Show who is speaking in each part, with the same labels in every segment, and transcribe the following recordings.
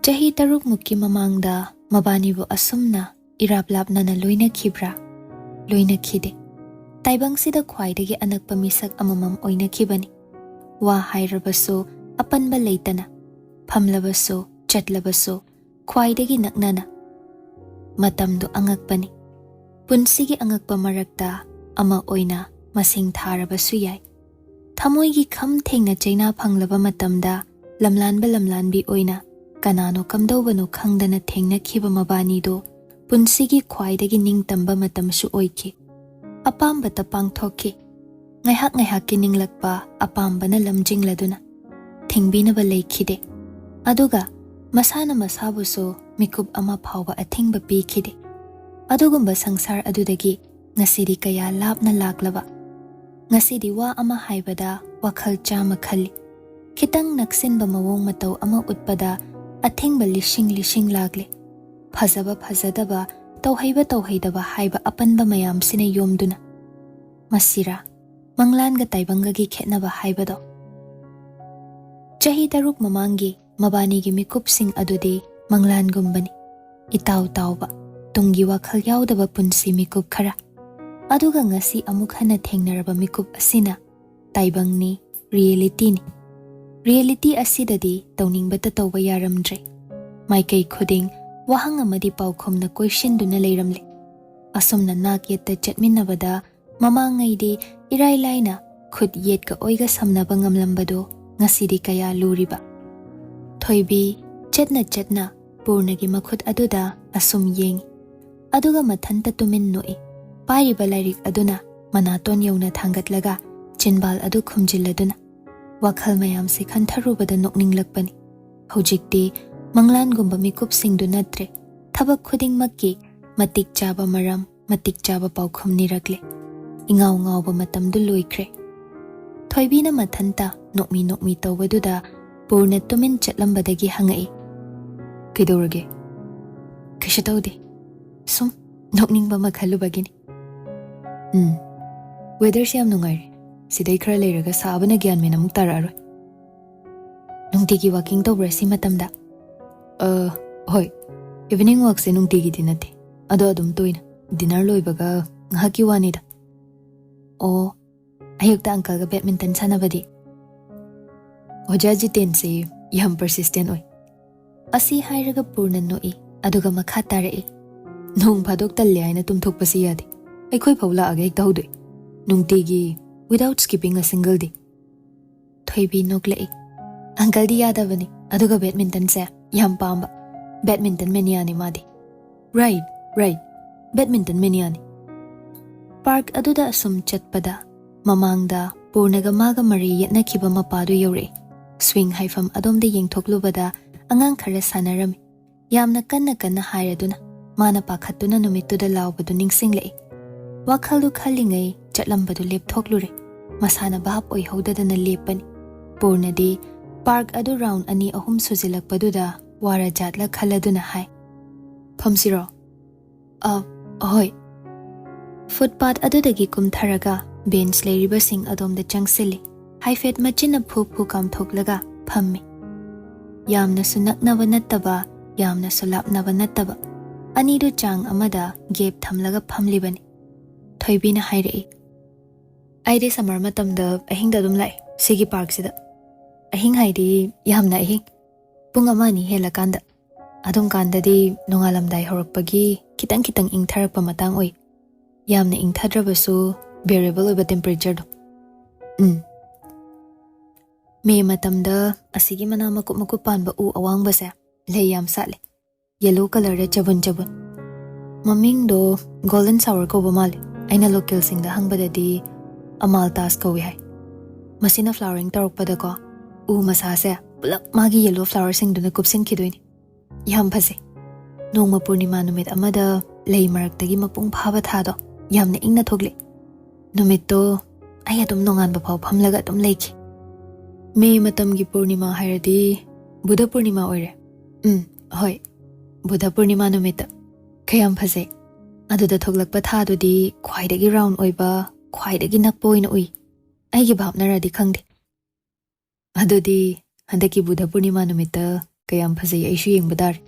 Speaker 1: Chahi taruk mukki mamangda mabanibu asumna irap lapnana loina khibra loina khide taibang sida khwaidagi anakpa misak amamam oina khibani wa hairabaso apanba leitana phamlabaso chatlabaso khwaidagi naknana matamdu angakpani punsigi angakpa marakta ama oina masing tharabasu yai thamoigi kham thengna chaina phanglaba matamda lamlanbi oina kanano kamdobano khangdana thengna khiba mabani do punsigi khwaidagi ningtamba matamsu oiki apamba ta pangthoki ngaihak ki ninglakpa apambana lamjingladuna thingbinaba leikhide aduga masana masabuso mikub ama phawba athingba pikhide adugumba sangsar adudagi ngasidi kaya lapna laklaba ngasidi wa ama haibada WakhaL chama khali khitang naksinba mawong matau ama utpada athingba lishing lagle phazaba phazadaba tauhaidaba haiba apanba mayam sine yomduna masira manglanga taibanga gi khetnaba haibado chahi daruk mamangi mabani gi mikup sing adudi manglan gumbani itaw tawba tungi WakhaL yaudaba punsi mikup khara aduga ngasi amuk hana thengnaraba mikup asina taibangni reality asidadi tawningbata tawba yaramdre maikai khuding wahang amadi paukhomna question duna leiramle asumna nak yetta chatminnabada mamangaidi irai laina khud yetka oiga samnaba ngamlambado ngasidi kaya luriba thoibi chatna purnagi makhut aduda asum yeng aduga mathanta tumin noi pairiba lairik aduna manaton yona thangatlaga chinbal adu khumjilladuna WakhaL mayam se khantharubada nokninglakpani hojikti manglan gumba mikup singdu natre thabak khuding makki matik chaba maram matik chaba paukhum nirakle ingau ba matamdu loikre thoibina mathanta nokmi tawbaduda purna tumin chatlambadagi hangai kidorage kishitawde sum nokningba makhalubagini weather siam nungai sidai khara leiraga sabana gyan mena muk tararoi nungtigi walking tawbra si matamda hoi evening walk se nungtigi dinate ado adum toina dinner loibaga ngahaki wanida o ayukta uncle ga badminton sanabadi ojaji tense yam persistent oi asi hairaga purna noi aduga makha tarai nung phadok talle aina tumthokpasi yadi aikhoi phawla age tawdoi nungtigi without skipping a single day thoibi noklei uncle di yadavani aduga badminton se yam pamba badminton mania ni madi right badminton mania ni park aduda asum chatpada mamangda purnaga maga mari yetna khiba mapadu yore swing haifam adomde yengthoklubada angang khara sanarami yamna kanna hairaduna mana pakhatuna numittuda lawbadu ningsinglei WakhaL du khalingai chatlambadu lepthoklure masana bhap oi hodadana lepani purnadi park adu round ani ahum sujilakpaduda wara jatla khaladuna hai phamsiro hoi footpath adudagi kumtharaga bench leiriba sing adomda changsili haifet machina phu kamthoklaga phammi yamna sunaknaba nattaba yamna sulapnaba nattaba ani du chang amada gap thamlaga phamlibani thoibina hairei aide summer matamda ahingda dum lai sigi park sida ahing haidi yamna ahing pung amani helakanda adum kandadi nongalamdai horakpagi kitang ingtharakpa matang oi yamna ingthadrabasu variable oiba temperature do me matamda asigi mana makup panba u awangba se lei yam sale yellow color re chabun maming do golden sour ko bamale aina local singda hangbadadi amaltas ko hai masina flowering tarokpada ko u masase pulak magi yellow flower sing duna kupsin khidoini yam phase nongma purnima numit amada lei maraktagi mapung phaba thado yamna ingna thogle numitto ai adum nongan ba phaw phamlaga tum leiki me matam gi purnima hairadi buddha purnima oire hoi buddha purnima numita khayam phase aduda thoglakpa thadudi khwaidagi round oiba khwaidagi nakpa oina ui aigi bhapnaradi khangde adudi handaki buddha purnima numita Kayam phazai aishu yengba tare.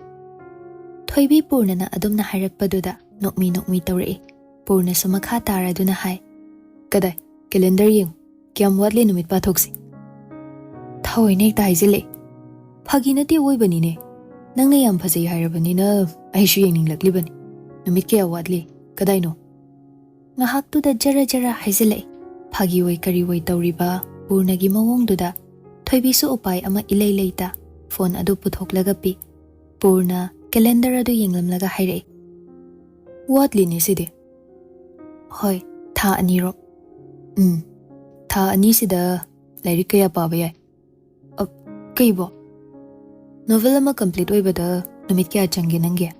Speaker 1: Thoibi Purnana adumna hairakpaduda nokmi tawrei. Purna su makha taraduna hai. Kadai calendar yeng kyam watli numit pathoksi. Thawai nek ta haizile. Phagi nati oibani ne. Nangna yam phazai hairabani na aishu yenginglakli bani. Numit kya watli kadai no. Ngahaktuda jara haizile. Phagi oi kari oi tawriba Purnagi mawongduda Thoibi su upai ama ilai leita phone adu puthoklaga pi. Purna calendar adu yenglamlaga hairei. Watli ne side. Hoi, tha aniro. Tha ani sida lairik kaya paba yai. Kaibo. Novel ama complete oibada numit kya changi nangya.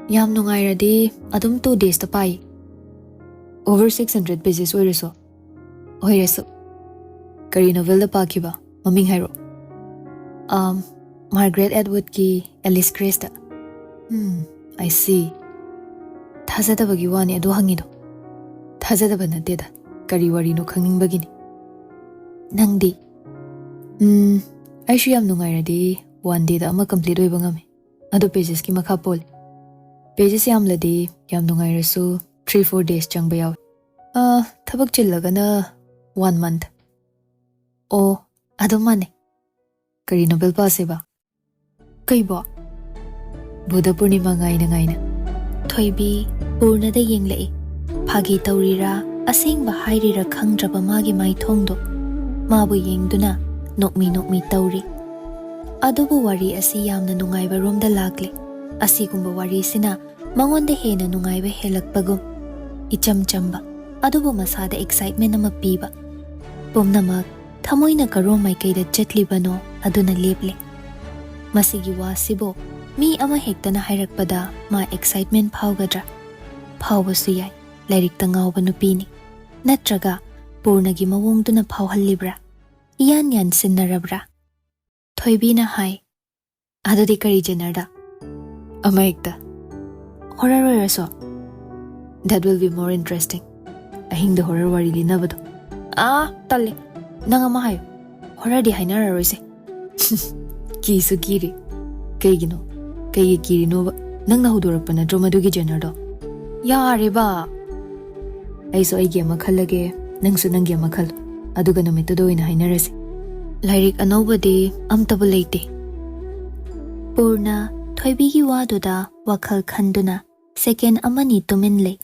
Speaker 1: Yam nungairadi adum 2 days ta pai. Over 600 pages oiraso. Oiraso. Kari novel da pakiba. Maming hairo. Margaret Atwood ki Alice Grace da. I see. Thazadabagi wani adu hangido. Thazadaba nate da. Kari wari no khangning bagini. Nangdi. Aishu yam nungairadi 1 day da ama complete oiba ngame. Adu pages ki makha pol. Pages yam ladi yam nungairasu 3-4 days changba yaw. Thabak chillaga na 1 month. Oh, adu mane. Kari novel pa seba. Kaibo. Buddha Purnima ngaina. Thoibi Purna da yenglei. Phagi tawrira asengba hairira khangdraba magi mai thongdo. Mabu yengduna nokmi tawri. Adubu wari asi yamna nungaiba romda lakle. Asigumba wari sina mangonda hena nungaiba helakpagum. Icham chamba. Adubu masada excitement ama piba. Pumnamak thamoina karo mai kaida chatlibano aduna leple. Masigi wasibo mi ama hektana hairakpada ma excitement phawgadra. Phawbasu yai lairik ta ngawba nupini. Natraga Purnagi mawongduna phawhallibra. Yan sinnarabra. Thoibi na hai. Adudi kari janarda. Ama ekta. Horror raso. That will be more interesting. Ahing the horror wari linabado. Tali. Nanga mahayo. Horror di hainara roise. Kisu kiri. Kaigino. Kaigi kiri no ba. Nang nahudurak pa na dromadugi janardo. Yari ba? Aiso ay giyama khalage. Nang su nang giyama khal. Aduga namito do ina hainarase. Lairik anobadi amtabulaiti. Purna Thoibi gi waduda WakhaL khanduna second amani tuminle.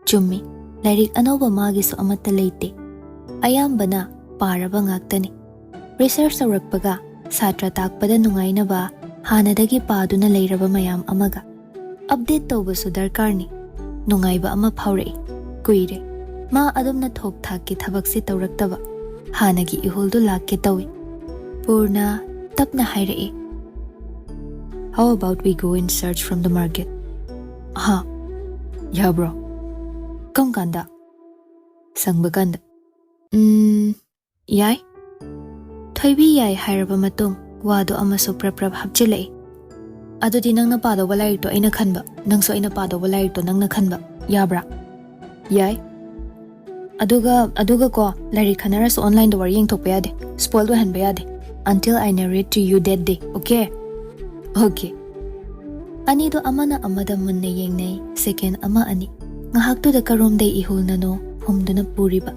Speaker 1: Chummi lairik anoba magi su amatta leite. Ayambana paraba ngaktani. Research sarakpaga satra takpada nungainaba hanadagi paduna leiraba mayam amaga. Update tawbasu darkarni. Nungaiba ama phawrei. Kuire. Ma adumna thok thakki thabaksi tawraktaba. Hanagi ihuldu lakke tawi. Purna tapna hairei. How about we go and search from the market? Yeah bro. Kam kanda? Sangba kanda? Yai? Thoibi yai hairaba matung wado amaso prap hapchilai. Adudi nang napado walay to ay nakhanba. Nang so ay napado walay to nang nakhanba. Yabra? Yai? Aduga ko lari khanara so online do war yeng thok payade. Spoil do han bayade. Until I narrate to you that day. Okay? Okay. Ani do amana amada munna yengnay second ama ani. Ngahakto da karom day ihul na no humduna puriba.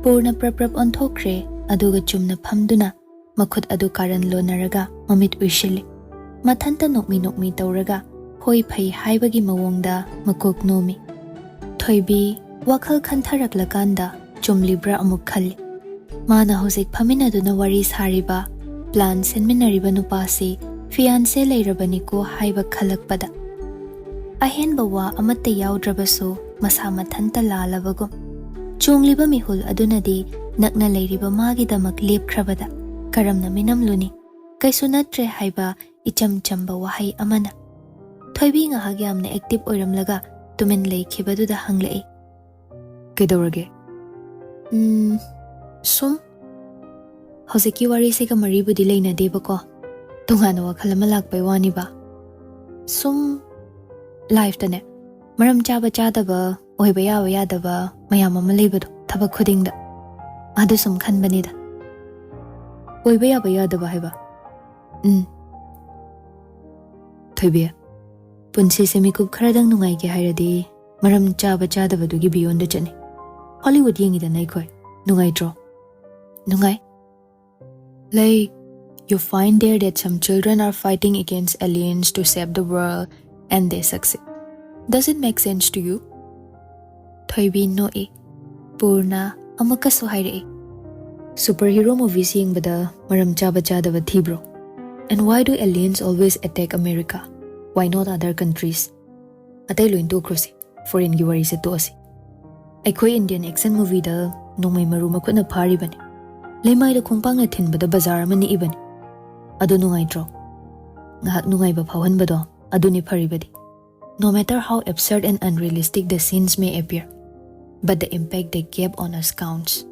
Speaker 1: Purna prap on thokre aduga chumna phamduna makhut adu karan lo naraga mamit uishili. Mathanta nokmi tawraga hoi phai haibagi mawongda makok nomi. Thoibi WakhaL khantaraklakanda chumlibra amuk khali. Mana hosik phaminaduna wari sariba plan senminariba nupasi fiancé leirabani ko haiba khalakpada. Ahenba wa amatta yaudrabaso masa mathanta lalabagum. Chungliba mihul adunadi nakna leiriba magidamak lepkhrabada. Karamna minamluni. Kaisu natre haiba icham chamba wahai amana. Thoibi ngahag yamna active oiramlaga tumin leikhibaduda hanglei. Kaidawrage? Sum? Hosiki wari sega maribudi leina deba ko. Tungana WakhaL ama lakpay wani ba? Sum life tane. Maram chaba chadaba, oiba yawa yadaba, mayam ama leibado, thabak khudingda. Adu sum khanbanida. Oiba yaba yadaba haiba. Thoibi, punsi se mikup kharadang nungai ke hairadi maram chaba chadabadugi beyond the chani. Hollywood yengi da nai khoi nungai draw. Nungai. Like, you find there that some children are fighting against aliens to save the world and they succeed. Does it make sense to you? Thoibi no e. Purna amaka suhaire. Superhero movies ying bada maram chaba chadaba thibro. And why do aliens always attack America? Why not other countries? Atay lo into cruise. Foreign gi wari se to asi. Aikoi Indian action movie da nongmai maru makut na phari bani. Lemai da khongpang na thin bada bazar mani ibani. Ado nungai draw. Ngahak nungai ba phawan bado ado ni phari badi. No matter how absurd and unrealistic the scenes may appear, but the impact they gave on us counts.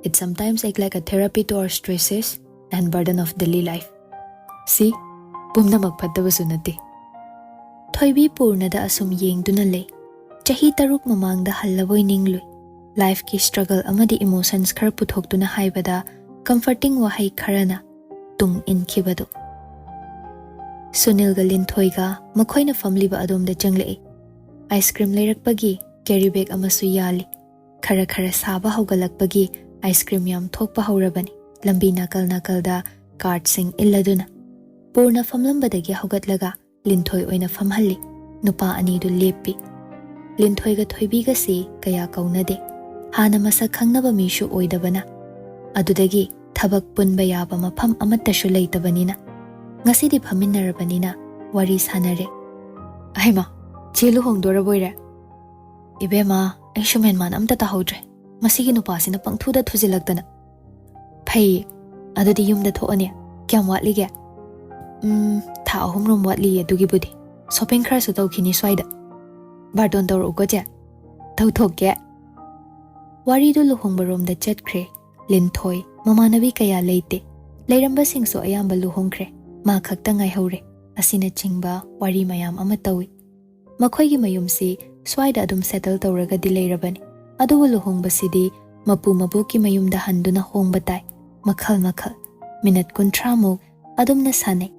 Speaker 1: It sometimes acts like a therapy to our stresses and burden of daily life. See, pumna magpadabasu nati. Thoibi purna da asum yeng duna lay. Chahi taruk mamang da halaboy ninglui. Life ki struggle amadi emotions khar puthok duna haibada comforting wahay kharana tung in kibado. Sunil galin thoiga makoy na family ba adom da janglai. Ice cream layrak pagi carry bag amasu yali. Khara khara saba haugalak pagi ice cream yam thok pa haurabani. Lambi nakal da cart sing illaduna. Purna famlambadagi haugatlaga linthoi oina famhalli. Nupa ani du lepi. Linthoiga thoibiga si kaya kaunade. Hana masak khangnaba mishu oidabana. Adudagi thabak punba yaba mafam amattashu leitabanina. Ngasidi phaminarabanina wari sanare. Aima, chelu hongdoraboire. Ibema, ay shumenman amta tahodre. Masigi nupasina pangthuda thuzilagdana. Phay, adudi yumda thoane. Kyam watlige? Tha ahumrom watliye dugi budi. Shopping khara su tawkhini swaida. Bardon tawr ugoje. Tawthokge. Wari du luhongbarom da chatkre. Linthoi, mamanabi kaya leite. Leiramba singso ayamba luhongkre. Ma khakta ngai haure. Asina chingba wari mayam ama tawi. Makhoi gi mayumsi swaida adum settle tawraga di leirabani. Aduwa luhongba sidi mapu mabuki mayumda handuna hongba tai. Makhal. Minute kuntramo adum na sanay.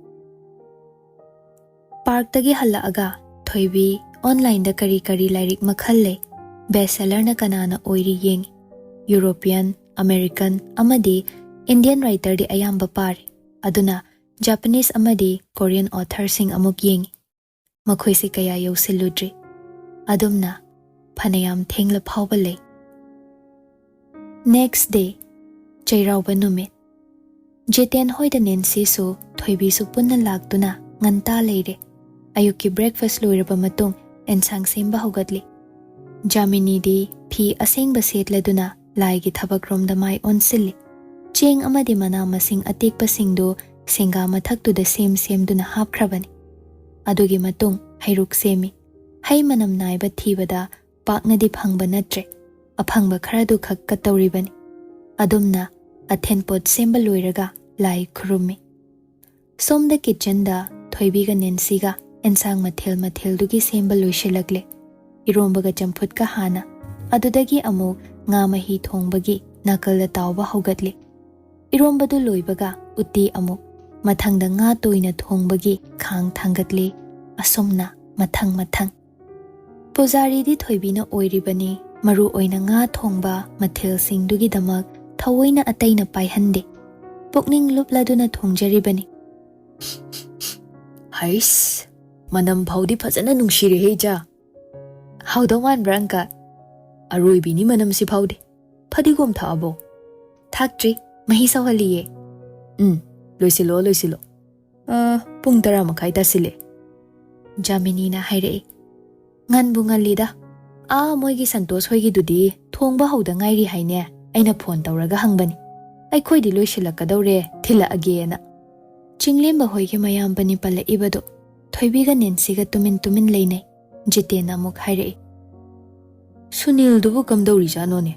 Speaker 1: Park tagi hala aga. Thoibi online da kari lairik makhalle. Bestseller na kanana oiri yeng. European, American, amadi Indian writer di ayamba pari. Aduna Japanese amadi Korean author sing amuk yeng. Makhoi si kaya yaw siludri. Adumna panayam thengla phawbale. Next day, Chairauba numit. Jeten hoy da Nancy so thoibi su punna lagtuna nganta leire. Ayuki breakfast loiraba matung ensang semba hugatli. Jamini di phi asengba setladuna laigi thabakrom da mai onsilli. Cheng amadi mana masing atikpa singdo senga mathaktu da sem duna hapkhrabani. Adugi matung hairuk semi. Hai manam naiba thibada pakna di phangba natre. Aphangba kharadu khak katawribani. Adumna athenpot semba loiraga lai khurumi. Som da kitchen da thoibiga Nancy-ga ensang mathil dugi semba loishilakle. Irombaga champut ka hana. Adudagi amu nga mahi thongbagi nakal da tawba hugatli. Iromba du loibaga uti amu mathangda nga toina thongbagi khang thangatli. Asomna mathang. Pujari di thoibina oiribani maru oina nga thongba mathil singdugi damak thawoina ataina paihande. Pukning lupladuna thongjaribani. Hais, manam bhaudi phajana nungshire heja. Haudawan branka. Aroi ni manam si bhaudi. Phadigom thabo. Thaktri mahi sawaliye. Loisilo. Pung tara makai tasile. Jamini na haire. Ngan bunga lida. Moigi santos hoigi dudi thongba hauda ngairi haine. Aina phone tawraga hangbani. Ai khoi di loisilakadawre thila agena. Chinglemba hoigi mayam bani pala ibado. Thoibiga Nancy-ga tumin leinai. Jitena muk haire. Sunil dubu kamdawri janone.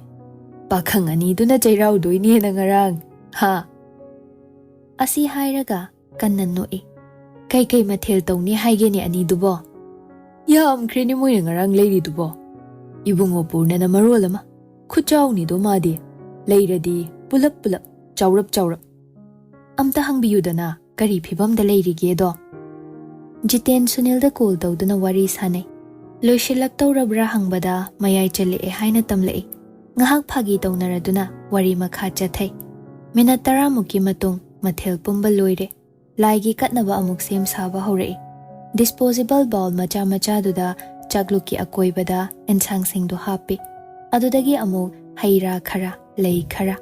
Speaker 1: Pakhang ani duna chairau doini na ngarang. Ha. Asi hairaga kannan noi. Kai mathil tawni haige ni ani dubo. Yam khreni moi ngarang leiri dubo. Ibungo purna na marolama. Khuchaw ni do madi. Leiradi pulap chawrap. Amta hangbiyudana kari phibam da leirige do. Jiten Sunilda call tawduna wari sanay. Loisilak tawrabra hangbada mayay chali'e haina tamla'i. Ngahak phagi tawnaraduna wari makha chathay. Minat 10 muki matung mathil pumba loire. Laigi katnaba amuk sem saba hawra'i. Disposable bowl macha duda chakluki akoibada ensang singdo hapi. Adudagi amuk haira khara lei khara.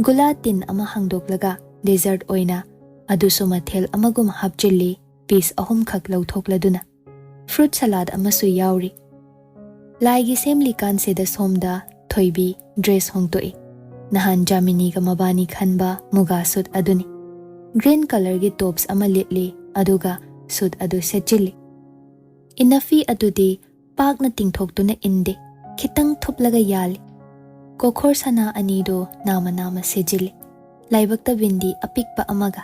Speaker 1: Gula tin ama hangdoklaga dessert oina. Adusu mathil amagum hapchili piece ahum khak lauthokladuna. Fruit salad amasu yauri. Laigi semli kanse da somda thoibi dress hongtoi. Nahan Jamini ga mabani khanba muga suit aduni. Green color gi tops ama litli aduga suit adu sechili. Inafi adudi pak na tingthoktu inde khitang thuplaga yali. Kokhor sana anido nama sejili. Laibakta bindi apikpa amaga.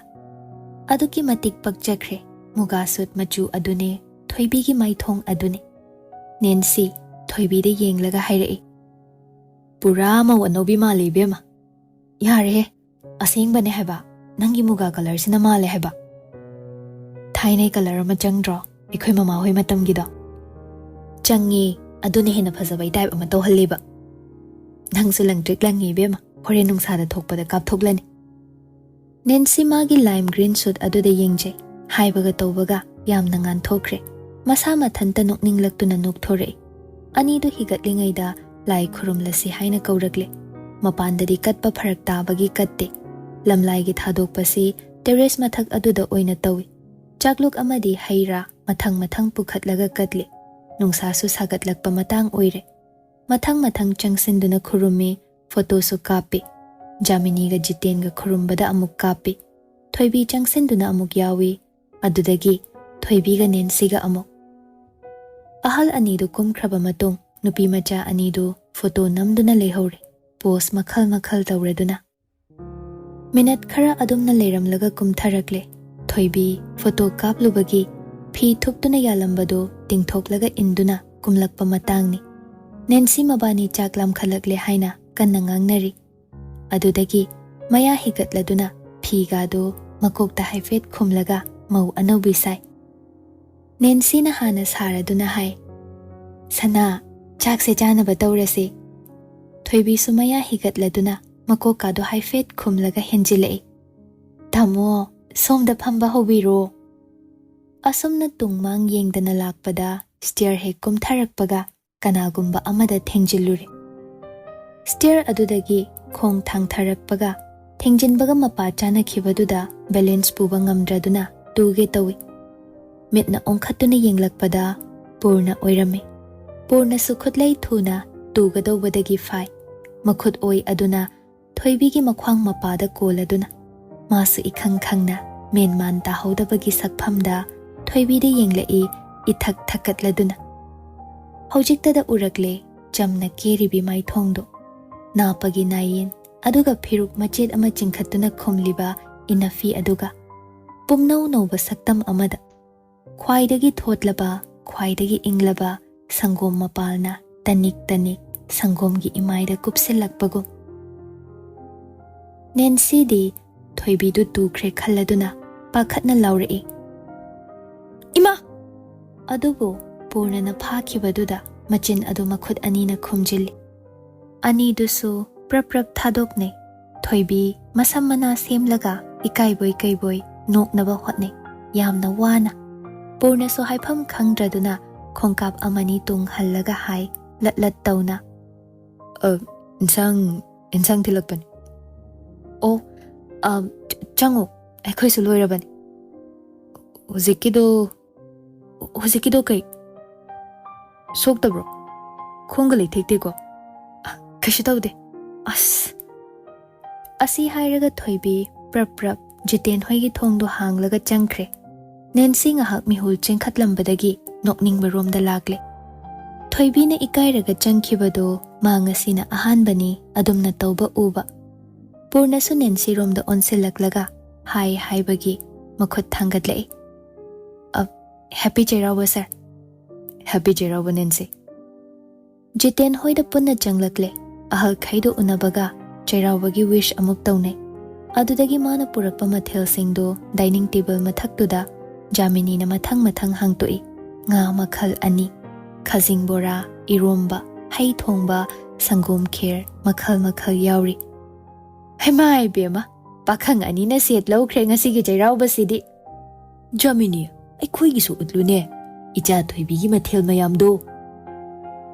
Speaker 1: Aduki matik pagjakre muga suit machu adune thoibi gi maithong adune. Nancy thoibi de yenglaga hairai. Pura mawanobi mali bema. Yare asing bane heba nangi muga color sina male heba. Thainai color ama changdro ikhoi mama hoi matam gido. Changi adune hena phajabai type ama tawhalliba. Nangsu langtrik langi bema hore nungsada thokpada kapthoklani. Nancy magi lime green suit adude yengje haibaga tawbaga yamna ngan thokre. Masa mathanta nokninglaktuna nokthore. Ani du higatlingaida lai khurumlasi haina kaurakle. Mapandadi katpa pharak tabagi katte. Lamlaigi thadokpasi terrace mathak aduda oina tawi. Chakluk amadi haira mathang pukhatlaga katle. Nungsasu sagatlakpa matang oire. Mathang changsinduna khurumi photo su kapi. Jamini ga Jiten ga khurumbada amuk kapi. Thoibi changsinduna amuk yawi. Adudagi Thoibi ga Nancy ga amuk. Ahal anidu kumkraba matung nupi macha anidu photo namduna lehore. Pose makhal tawreduna. Minute khara adumna leiramlaga kumtharakle. Thoibi photo kaplubagi phi thuktuna yalambado tingthoklaga induna kumlakpa matangni. Nancy mabani chaklam khalakle haina kanna ngangnari. Adudagi maya higatladuna phi gado makokta haifet khumlaga mau anobi sai. Nancy na hana saraduna hai. Sana chak se janaba tawrase. Thoibi sumaya higatladuna makokado haifet khumlaga henjilei. Tamo somda phamba hobiro. Asomna tungmang yengdana lakpada stair he kumtharakpaga kanagumba amada thengjilure. Stair adudagi khong thangtharakpaga thengjinbaga mapa chana khibaduda balance puba ngamdraduna tuge tawi. Mitna ongkhatuna yenglakpada purna oirame. Purna sukhutlai thuna tugadawbadagi fai. Makhut oi aduna thoibigi makhwang mapada koladuna. Masu ikhang khangna menman tahodabagi sakphamda thoibide yenglai ithak thakatladuna. Hojiktada urakle jamna keribi maithongdo. Napagi nayin aduga phiruk machet ama chingkhatuna khumliba inafi aduga. Pumnau noba saktam amada. Khwaidagi thotlaba, khwaidagi inglaba, sangom mapalna, tanik sangomgi imaida kupsilakpagum. Nancy di thoibidu tukre khalladuna pakhatna laurei. Ima! Adubu purna na phakibaduda machin adu makhut anina khumjili. Ani dusu prap thadokne. Thoibi masamana semlaga ikaiboy noknaba hotne. Yamna wana. Purna so haifam khangdraduna khongkap amani tung hallaga hai latlat tawna. Insang tilakpan. Oh, chango, aikoy suloiraban. Huzikido kay. Soktabro. Khongali tikko. Kashitawde. Asi hairaga thoibi prap Jiten hoigi thongdo hanglaga changkre. Nancy ngahak mihul chengkhatlambadagi nokningba romda lakle. Thoibi na ikairaga changkhibado mangasina ahanbani adumna tawba uba. Purna su Nancy romda onsilaklaga hai bagi makhut thangatlei. Happy Jairawa sir. Happy Jairawa Nancy. Jiten hoida punna changlakle. Ahal khaido unabaga Jairawagi wish amuk tawnai. Adudagi mana purakpa mathel singdo dining table mathaktuda Jaminina mathang hangtoi, nga makhal ani, khazing bora, iromba, hai thongba, sangom kher, makhal yauri. Haimai bema, pakhang ani na set lawkhre ngasigi jairaubasidi. Jamini, aikoigisu utlune, icha thoibigi mathel mayamdo.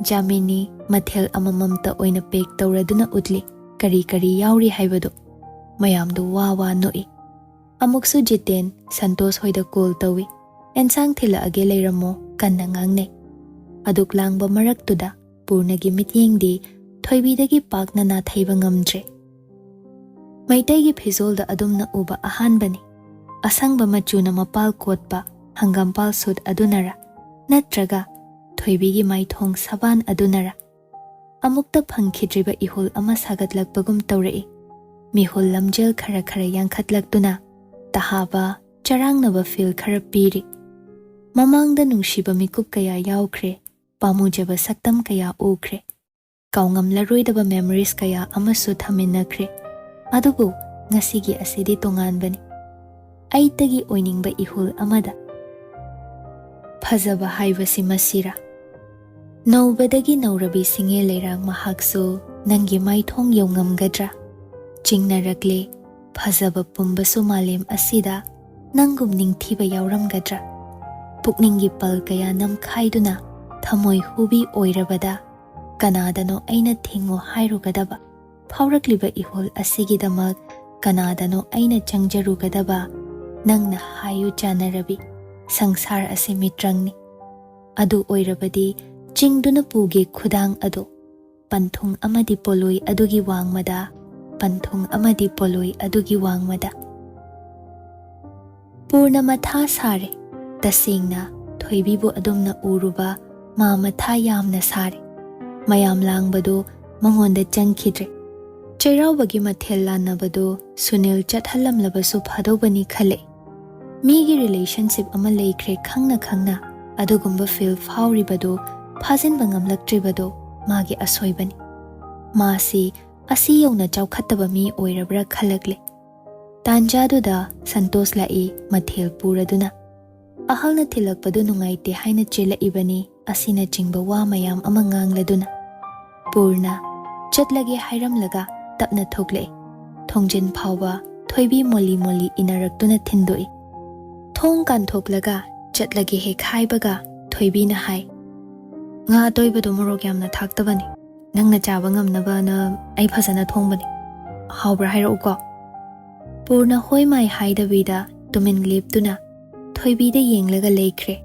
Speaker 1: Jamini mathel amamamta oina pek tauraduna utli, kari yauri haibado. Mayamdo wa noi. Amuksu Jiten, Santos hoida call tawi, ensang thila age leiramo kanna ngangne. Aduk langba maraktuda, purnagi mityengdi, thoibidagi pakna na thaiba ngamdre. Maitaygi phizolda adumna uba ahanbani. Asangba machuna mapal kotpa, hangampal sud adunara, natraga, thoibigi maithong saban adunara. Amukta phangkhidriba ihul ama sagatlakpagum taurei. Mihul lamjel khara yangkhatlaktuna, tahaba, charangnaba feel khara piri. Mamangda nungshiba mikup kaya yaukre, pamujaba saktam kaya ukre. Kaungam laroidaba memories kaya amasu thaminakre. Adubu, ngasigi asidi tonganbani. Aitagi oiningba ihul amada. Phazaba haibasi masira. Naubadagi naurabi singe leirang mahakso, nangi maithong yongamgadra. Chingnarakle, phazaba pumbasu malem asida, nangum ningthiba yauramgadra. Pukningi pal kaya namkhaiduna, thamoi hubi oirabada, kanadano aina thingo hairugadaba. Phaurakliba ihol asigidamak, kanadano aina changjarugadaba, nangna hayu chanarabi, sangsar ase mitrangni. Adu oirabadi, chingduna puge khudang ado, panthung amadi poloi adugi wangmada, panthung amadi poloi adugi wangmada. Purna matha sare, tasingna, thoibibu adumna uruba, ma matha yamna sare. Mayam langbado, mangonda changkhidre. Chairaubagi mathel lanabado, Sunil chathalamlabasu phadobani khale. Migi relationship ama leikre khangna, adugumba feel fauribado, phajinba ngamlaktribado, magi asoibani. Masi, asi yawna chawkhattaba mi oirabra khalakle. Tanjaduda Santos lai mathel puraduna. Ahalna thilakpadu nungaite haina chela ibani asina chingba wa mayam ama ngangladuna. Purna chatlage hairamlaga tapna thokle. Thongjin phawba thoibi moli inaraktuna thindoi. Thong kan thoklaga chatlage he khaibaga thoibi na hai. Nga toibadu morok yamna thaktabani. Nangna chaba ngamnaba na ai phasana thongbani. Haubra hairauko. Purna hoi mai haidabida tumin leptuna thoibida yenglaga leikre.